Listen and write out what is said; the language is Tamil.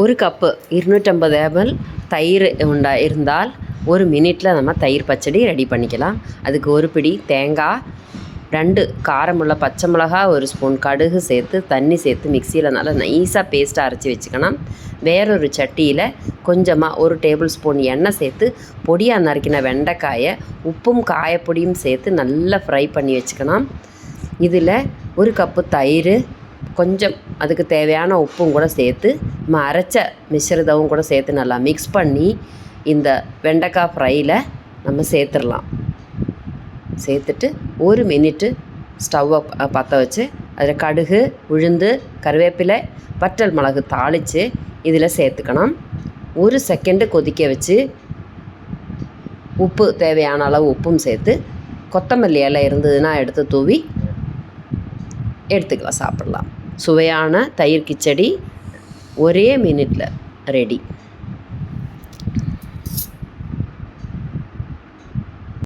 ஒரு கப்பு 250 ml தயிர் இருந்தால் 1 மினிட்டில் நம்ம தயிர் பச்சடி ரெடி பண்ணிக்கலாம். அதுக்கு ஒரு பிடி தேங்காய், 2 காரமுள்ள பச்சை மிளகா, 1 ஸ்பூன் கடுகு சேர்த்து தண்ணி சேர்த்து மிக்சியில் நல்லா நைஸாக பேஸ்ட்டாக அரைச்சி வச்சுக்கணும். வேறொரு சட்டியில் கொஞ்சமாக 1 டேபிள் ஸ்பூன் எண்ணெய் சேர்த்து பொடியாக நறுக்கின வெண்டைக்காயை உப்பும் காயப்பொடியும் சேர்த்து நல்லா ஃப்ரை பண்ணி வச்சுக்கணும். இதில் 1 கப்பு தயிர், கொஞ்சம் அதுக்கு தேவையான உப்பும் கூட சேர்த்து நம்ம அரைச்ச மிശ്രിതവും கூட சேர்த்து நல்லா மிக்ஸ் பண்ணி இந்த வெண்டைக்காய் ஃப்ரையில் நம்ம சேர்த்துடலாம். சேர்த்துட்டு 1 மினிட்டு ஸ்டவ்வை பற்ற வச்சு அதில் கடுகு, உளுந்து, கருவேப்பிலை, வற்றல் மிளகு தாளித்து இதில் சேர்த்துக்கணும். 1 செகண்டு கொதிக்க வச்சு உப்பு தேவையான அளவு உப்பும் சேர்த்து கொத்தமல்லி இலை இருந்ததுன்னா எடுத்து தூவி எடுத்துக்கலாம், சாப்பிடலாம். சுவையான தயிர் கிச்சடி ஒரே மினிட்டில் ரெடி.